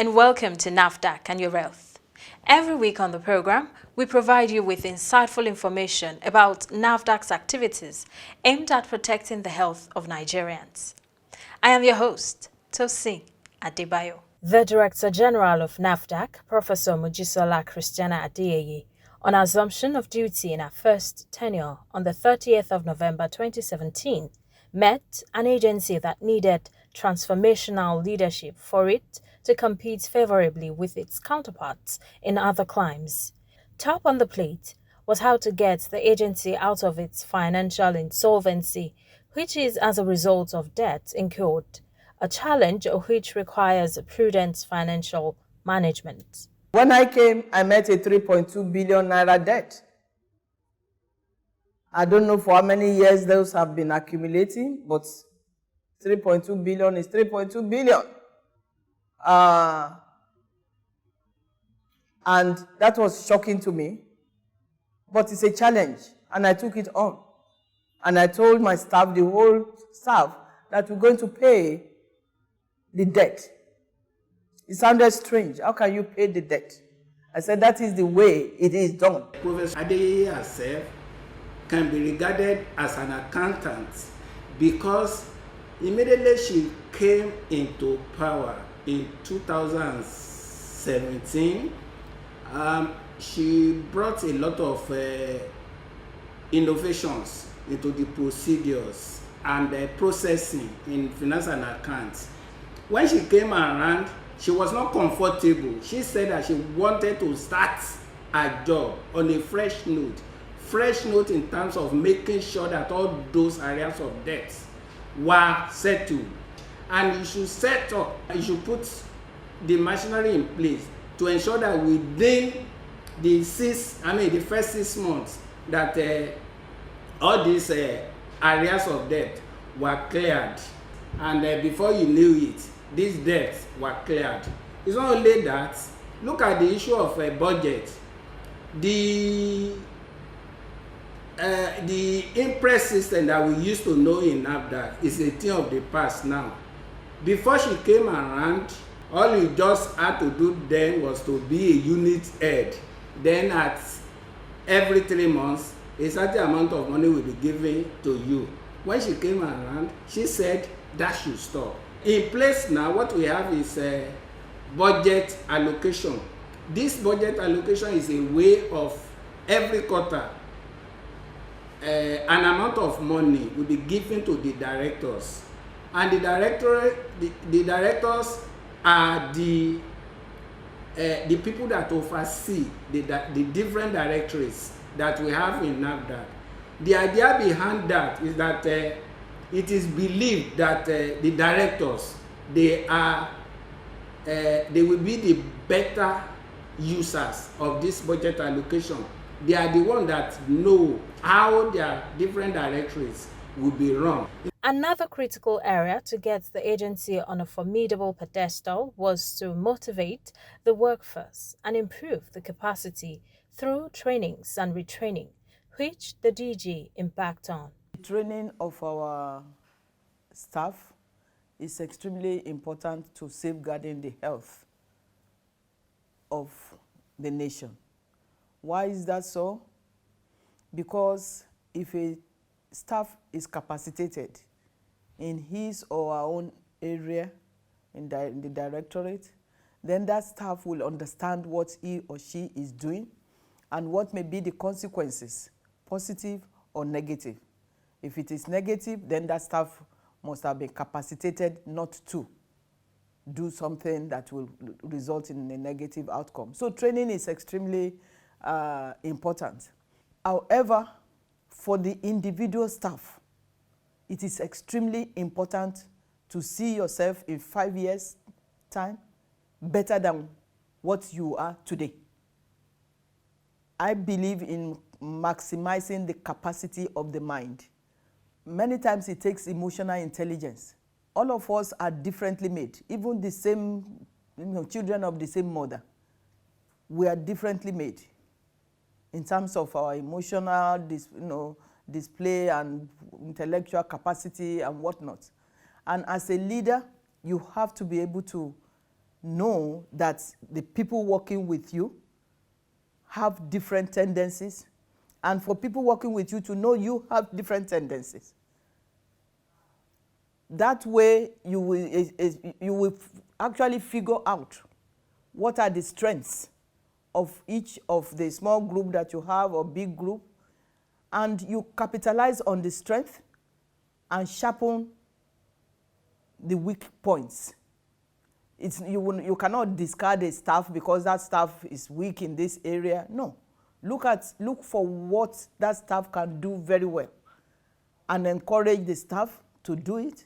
and welcome to NAFDAC and Your Health. Every week on the program, we provide you with insightful information about NAFDAC's activities aimed at protecting the health of Nigerians. I am your host, Tosin Adeyeye. The Director-General of NAFDAC, Professor Mojisola Adeyeye, on assumption of duty in her first tenure on the 30th of November 2017, met an agency that needed transformational leadership for it to compete favorably with its counterparts in other climes. Top on the plate was how to get the agency out of its financial insolvency, which is as a result of debt incurred, a challenge which requires prudent financial management. When I came, I met a 3.2 billion naira debt. I don't know for how many years those have been accumulating, but 3.2 billion is 3.2 billion. And that was shocking to me, but it's a challenge, and I took it on. And I told my staff, the whole staff, that we're going to pay the debt. It sounded strange. How can you pay the debt? I said that is the way it is done. Prof. Adeyeye herself can be regarded as an accountant because immediately she came into power in 2017, she brought a lot of innovations into the procedures and processing in finance and accounts. When she came around, she was not comfortable. She said that she wanted to start her job on a fresh note in terms of making sure that all those areas of debt were settled. And you should set up, you should put the machinery in place to ensure that within the first 6 months that all these areas of debt were cleared. And before you knew it, these debts were cleared. It's not only that. Look at the issue of a budget. The impress system that we used to know in NAFDAC is a thing of the past now. Before she came around, all you just had to do then was to be a unit head. Then at every 3 months, a certain amount of money will be given to you. When she came around, she said that should stop. In place now, what we have is a budget allocation. This budget allocation is a way of every quarter an amount of money will be given to the directors, and the directors are the people that oversee the different directorates that we have in NAFDAC. The idea behind that is that it is believed that the directors, they will be the better users of this budget allocation. They are the ones that know how their different directorates will be run. Another critical area to get the agency on a formidable pedestal was to motivate the workforce and improve the capacity through trainings and retraining, which the DG embarked on. Training of our staff is extremely important to safeguarding the health of the nation. Why is that so? Because if a staff is capacitated in his or her own area, in the directorate, then that staff will understand what he or she is doing and what may be the consequences, positive or negative. If it is negative, then that staff must have been capacitated not to do something that will result in a negative outcome. So training is extremely important. However, for the individual staff, it is extremely important to see yourself in 5 years' time better than what you are today. I believe in maximizing the capacity of the mind. Many times it takes emotional intelligence. All of us are differently made, even the same children of the same mother. We are differently made in terms of our emotional display and intellectual capacity and whatnot. And as a leader, you have to be able to know that the people working with you have different tendencies, and for people working with you to know you have different tendencies. That way, you will actually figure out what are the strengths of each of the small group that you have or big group, and you capitalize on the strength and sharpen the weak points. You cannot discard a staff because that staff is weak in this area. No. Look for what that staff can do very well and encourage the staff to do it.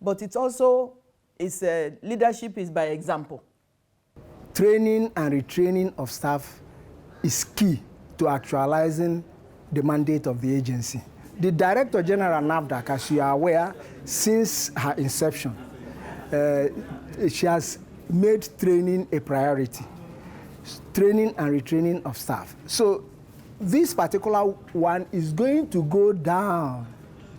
But it also is leadership is by example. Training and retraining of staff is key to actualizing the mandate of the agency. The Director-General of NAFDAC, as you are aware, since her inception, she has made training a priority, training and retraining of staff. So this particular one is going to go down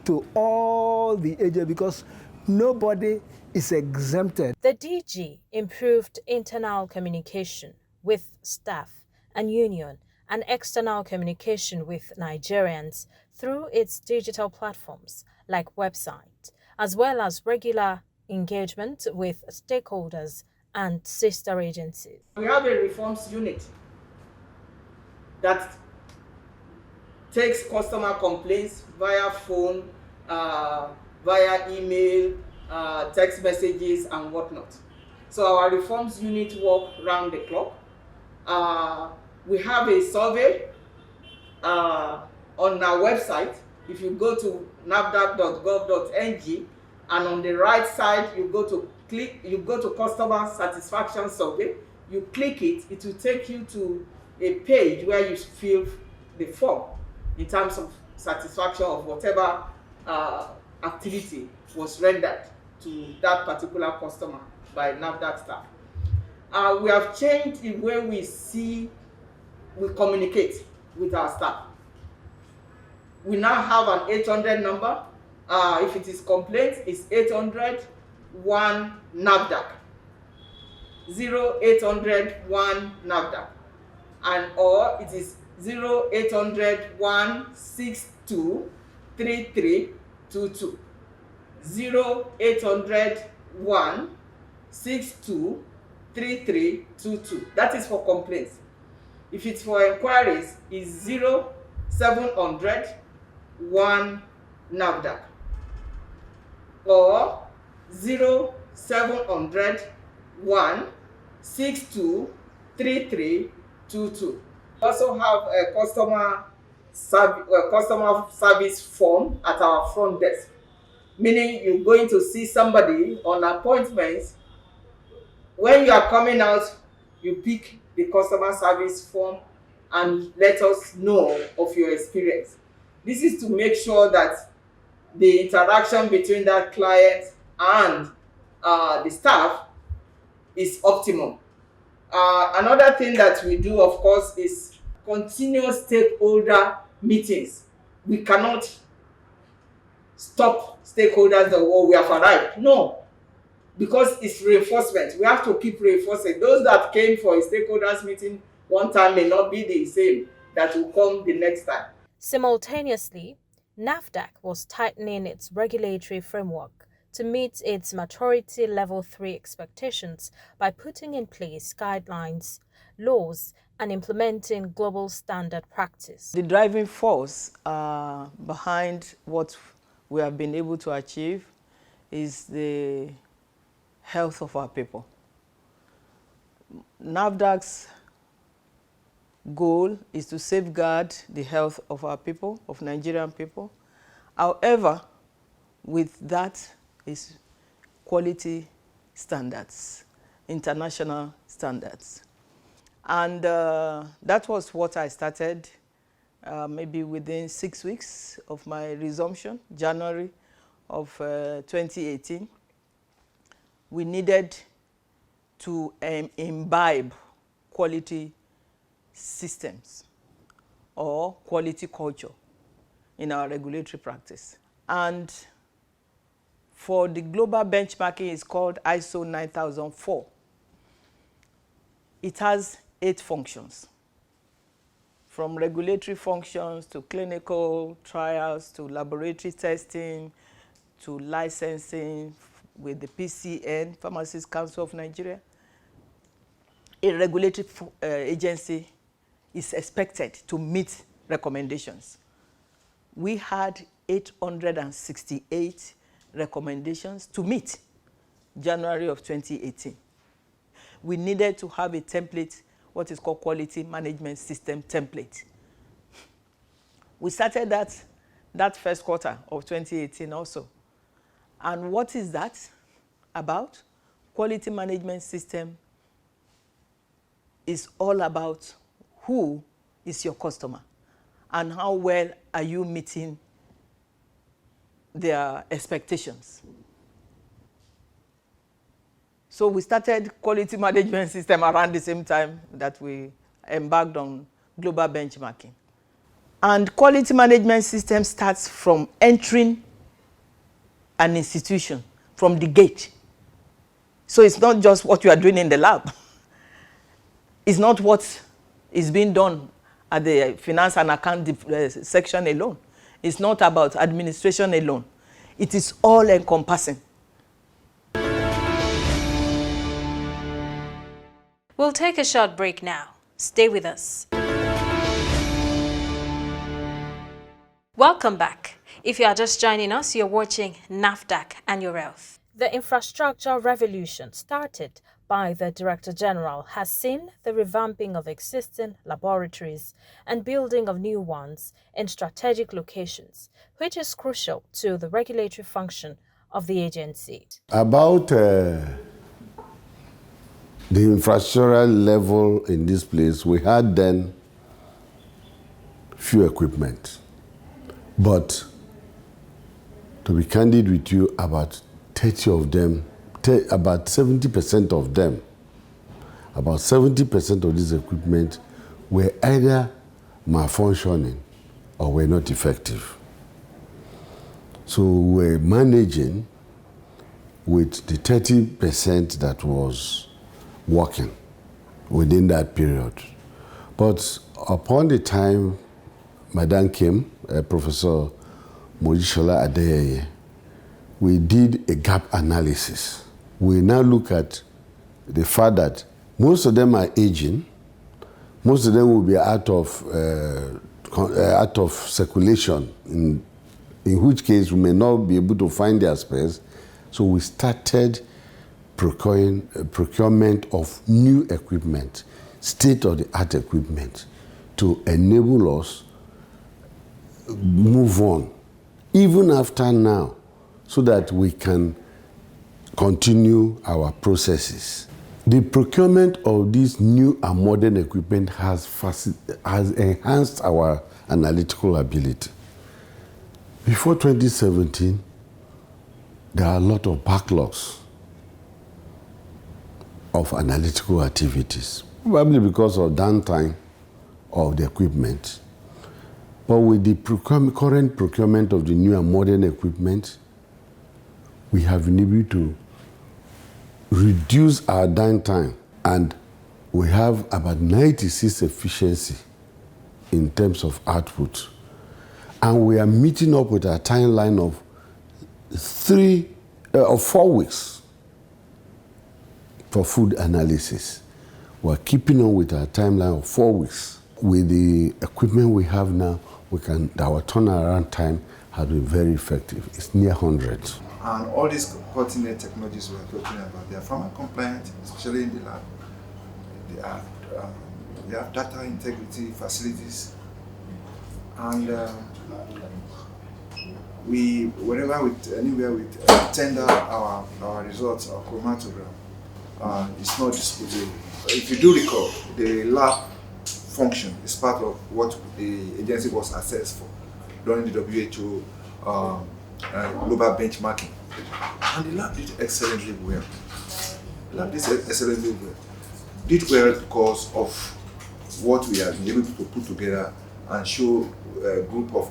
to all the agencies because nobody is exempted. The DG improved internal communication with staff and union and external communication with Nigerians through its digital platforms like website, as well as regular engagement with stakeholders and sister agencies. We have a reforms unit that takes customer complaints via phone, via email, text messages and whatnot. So our reforms unit work round the clock. We have a survey on our website. If you go to nafdac.gov.ng, and on the right side you go to customer satisfaction survey, you click it, it will take you to a page where you fill the form in terms of satisfaction of whatever activity was rendered to that particular customer by NAFDAC staff. We have changed the way we communicate with our staff. We now have an 800 number. If it is complaint, it's 800 1 NAFDAC, 0800 1 NAFDAC, and or it is 0800 162 3322, 0800 162 3322. That is for complaints. If it's for inquiries, it's 0700 1 NAFDAC or 0700 162 3322. We also have a customer service form at our front desk, meaning you're going to see somebody on appointments. When you are coming out, you pick the customer service form and let us know of your experience. This is to make sure that the interaction between that client and the staff is optimum. Another thing that we do, of course, is continuous stakeholder meetings. We cannot stop stakeholders that, oh, we have arrived. No, because it's reinforcement. We have to keep reinforcing. Those that came for a stakeholders meeting one time may not be the same that will come the next time. Simultaneously, NAFDAC was tightening its regulatory framework to meet its maturity level 3 expectations by putting in place guidelines, laws, and implementing global standard practice. The driving force behind what we have been able to achieve is the health of our people. NAFDAC's goal is to safeguard the health of our people, of Nigerian people. However, with that is quality standards, international standards. And that was what I started maybe within 6 weeks of my resumption, January of 2018. We needed to imbibe quality systems or quality culture in our regulatory practice. And for the global benchmarking, it's called ISO 9004. It has 8 functions, from regulatory functions to clinical trials to laboratory testing to licensing with the PCN, Pharmacists Council of Nigeria. A regulatory agency is expected to meet recommendations. We had 868 recommendations to meet January of 2018. We needed to have a template, what is called quality management system template. We started that first quarter of 2018 also. And what is that about? Quality management system is all about who is your customer and how well are you meeting their expectations. So we started quality management system around the same time that we embarked on global benchmarking. And quality management system starts from entering an institution, from the gate. So it's not just what you are doing in the lab. It's not what is being done at the finance and account section alone. It's not about administration alone. It is all encompassing. We'll take a short break now. Stay with us. Welcome back. If you are just joining us, you're watching NAFDAC and Your Health. The infrastructure revolution started by the Director-General has seen the revamping of existing laboratories and building of new ones in strategic locations, which is crucial to the regulatory function of the agency. About the infrastructural level in this place, we had then few equipment. But to be candid with you, about 30 of them, about 70% of them, about 70% of this equipment were either malfunctioning or were not effective. So we're managing with the 30% that was working within that period. But upon the time Madam came, Professor Mojisola Adeyeye, we did a gap analysis. We now look at the fact that most of them are aging, most of them will be out of circulation, in which case we may not be able to find their spares. So we started procurement of new equipment, state-of-the-art equipment, to enable us move on, even after now, so that we can continue our processes. The procurement of this new and modern equipment has enhanced our analytical ability. Before 2017, there are a lot of backlogs of analytical activities, probably because of downtime of the equipment. But with the current procurement of the new and modern equipment, we have been able to reduce our downtime, and we have about 96 efficiency in terms of output. And we are meeting up with a timeline of 4 weeks for food analysis. We're keeping on with our timeline of 4 weeks. With the equipment we have now, our turnaround time has been very effective. It's near 100. And all these pertinent technologies we're talking about, they are pharma compliant, especially in the lab. They have data integrity facilities. And anywhere we tender our results, our chromatogram, it's not disputable. If you do recall, the lab function is part of what the agency was assessed for during the WHO global benchmarking. And the lab did excellently well. Did well because of what we have been able to put together and show a group of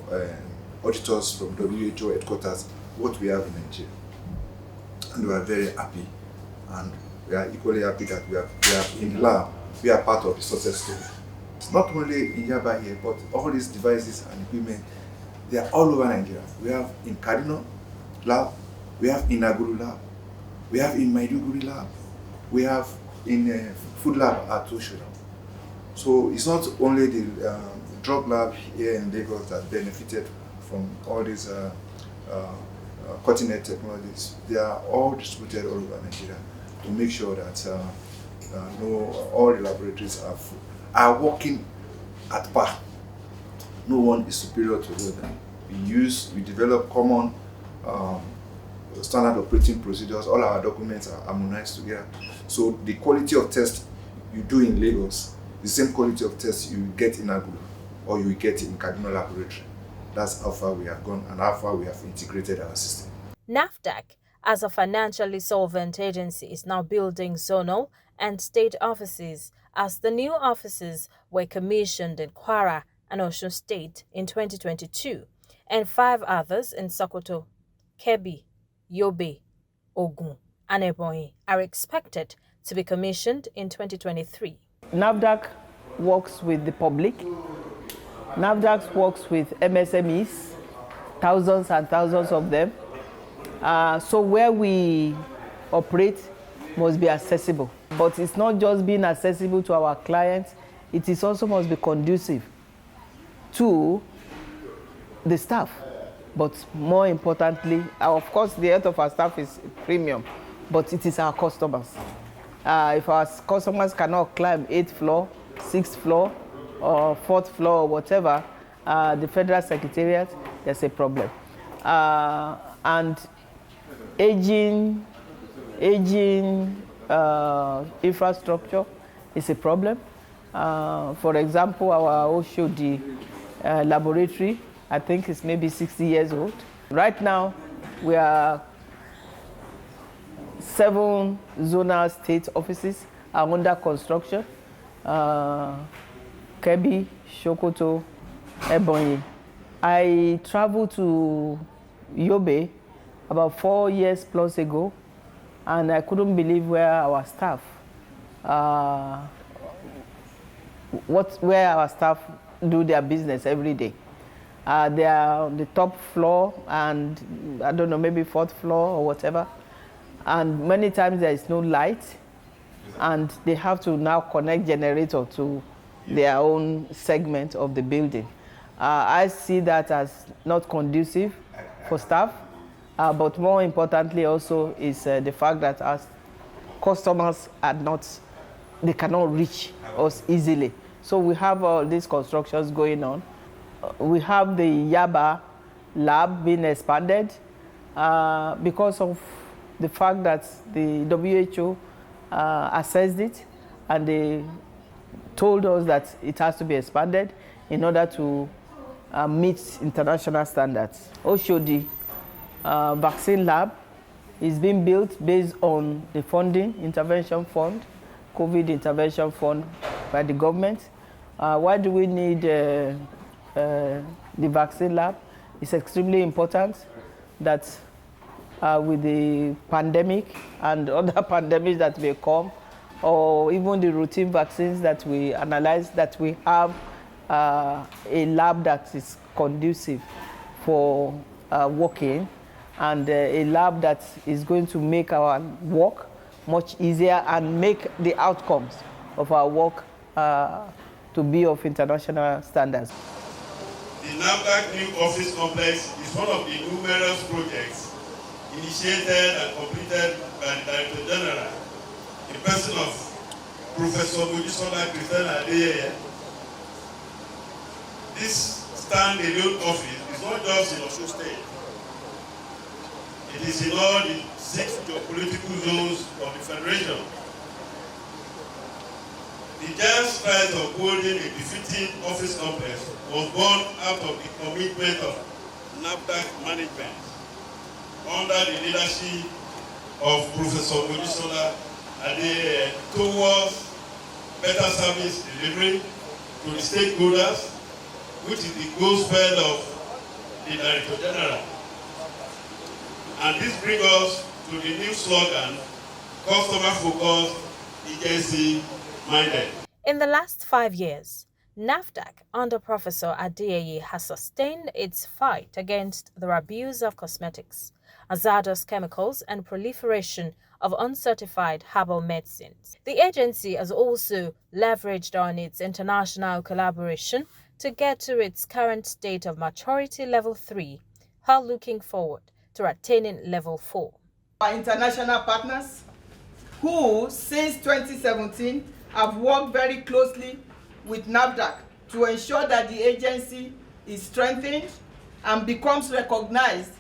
auditors from WHO headquarters what we have in Nigeria. And we are very happy. And we are equally happy that we are in the lab we are part of the success story. It's not only in Yaba here, but all these devices and equipment, they are all over Nigeria. We have in Kaduna lab, we have in Aguru lab, we have in Maiduguri lab, we have in food lab at Oshura. So it's not only the drug lab here in Lagos that benefited from all these cutting-edge technologies. They are all distributed all over Nigeria to make sure that all the laboratories are working at par. No one is superior to the other. We develop common standard operating procedures. All our documents are harmonized together. So the quality of test you do in Lagos, the same quality of test you get in Agulu or you get in Kaduna laboratory. That's how far we have gone and how far we have integrated our system. NAFDAC, as a financially solvent agency, is now building zonal and state offices, as the new offices were commissioned in Kwara and Osun State in 2022, and 5 others in Sokoto, Kebbi, Yobe, Ogun, and Ebonyi are expected to be commissioned in 2023. NAFDAC works with the public. NAFDAC works with MSMEs, thousands and thousands of them. So where we operate must be accessible. But it's not just being accessible to our clients, it is also must be conducive to the staff. But more importantly, of course, the health of our staff is premium, but it is our customers. If our customers cannot climb 8th floor, 6th floor, or 4th floor, or whatever, the Federal Secretariat, there's a problem. And aging infrastructure is a problem. For example, our Oshodi laboratory, I think it's maybe 60 years old. Right now, we are 7 zonal state offices are under construction. Kebbi, Sokoto, Ebonyi. I traveled to Yobe about 4 years plus ago, and I couldn't believe where our staff, where our staff do their business every day. They are on the top floor, and I don't know, maybe 4th floor or whatever. And many times there is no light, and they have to now connect generator to their own segment of the building. I see that as not conducive for staff, but more importantly also is the fact that our customers they cannot reach us easily. So we have all these constructions going on. We have the Yaba lab being expanded because of the fact that the WHO assessed it, and they told us that it has to be expanded in order to meet international standards. Oshodi vaccine lab is being built based on the funding intervention fund, COVID intervention fund by the government. Why do we need the vaccine lab? It's extremely important that with the pandemic and other pandemics that may come, or even the routine vaccines that we analyze, that we have a lab that is conducive for working, and a lab that is going to make our work much easier and make the outcomes of our work to be of international standards. The NAFDAC new office complex is one of the numerous projects initiated and completed by the Director-General in person of Professor Mojisola Adeyeye. This stand-alone office is not just in Osun State. It is in all the 6 geopolitical zones of the Federation. The giant strides of building a befitting office complex was born out of the commitment of NAFDAC management under the leadership of Professor Mojisola Adeyeye towards better service delivery to the stakeholders, which is the gospel of the Director-General. And this brings us to the new slogan, customer-focused, agency-minded. In the last 5 years, NAFDAC under Professor Adeyeye has sustained its fight against the abuse of cosmetics, hazardous chemicals, and proliferation of uncertified herbal medicines. The agency has also leveraged on its international collaboration to get to its current state of maturity level 3, while looking forward to attaining level 4. Our international partners, who since 2017 have worked very closely with NAFDAC to ensure that the agency is strengthened and becomes recognized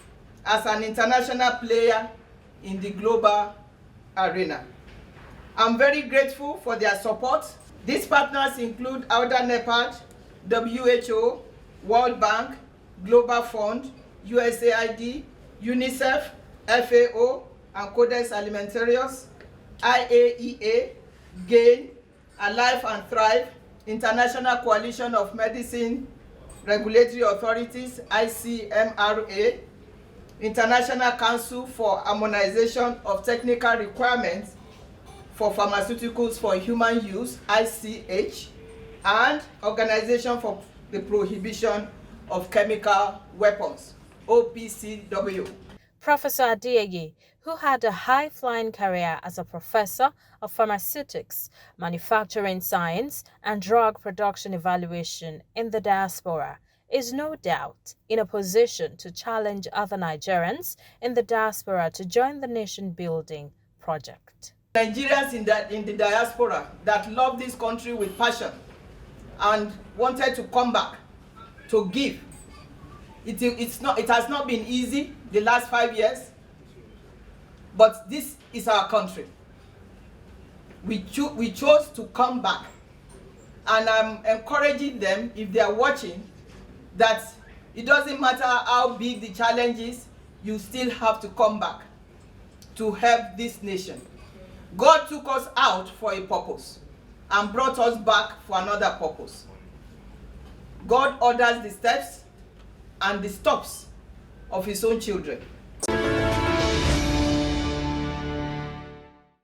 as an international player in the global arena. I'm very grateful for their support. These partners include Outer NEPAD, WHO, World Bank, Global Fund, USAID, UNICEF, FAO, and Codex Alimentarius, IAEA, GAIN, Alive and Thrive, International Coalition of Medicine Regulatory Authorities, ICMRA, International Council for Harmonization of Technical Requirements for Pharmaceuticals for Human Use, ICH, and Organization for the Prohibition of Chemical Weapons, OPCW. Professor Adeyeye, who had a high-flying career as a professor of pharmaceutics, manufacturing science, and drug production evaluation in the diaspora, is no doubt in a position to challenge other Nigerians in the diaspora to join the nation-building project. Nigerians in the diaspora that love this country with passion and wanted to come back to give. It has not been easy the last 5 years, but this is our country. We chose to come back, and I'm encouraging them, if they are watching, that it doesn't matter how big the challenge is, you still have to come back to help this nation. God took us out for a purpose and brought us back for another purpose. God orders the steps and the stops of his own children.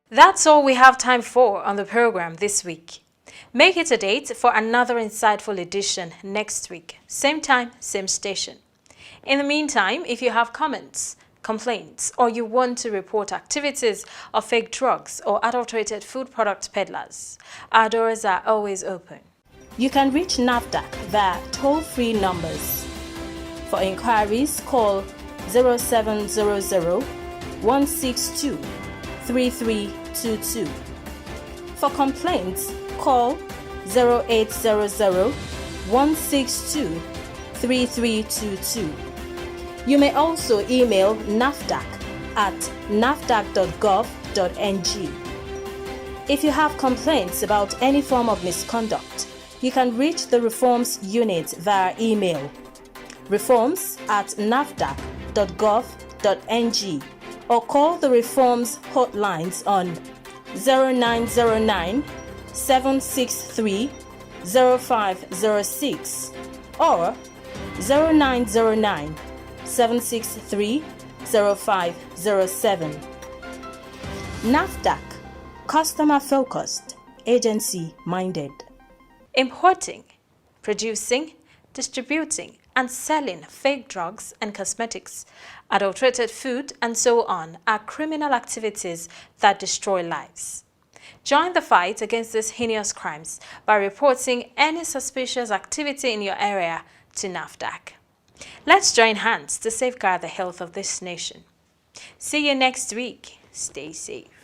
That's all we have time for on the program this week. Make it a date for another insightful edition next week, same time, same station. In the meantime, if you have comments, complaints, or you want to report activities of fake drugs or adulterated food product peddlers, our doors are always open. You can reach NAFDAC via toll-free numbers. For inquiries, call 0700 162 3322. For complaints, call 0800 162 3322. You may also email NAFDAC at nafdac.gov.ng. If you have complaints about any form of misconduct, you can reach the Reforms Unit via email reforms@nafdac.gov.ng or call the Reforms hotlines on 0909 763 0506 or 0909 763 0507. NAFDAC, customer focused, agency minded. Importing, producing, distributing, and selling fake drugs and cosmetics, adulterated food, and so on are criminal activities that destroy lives. Join the fight against these heinous crimes by reporting any suspicious activity in your area to NAFDAC. Let's join hands to safeguard the health of this nation. See you next week. Stay safe.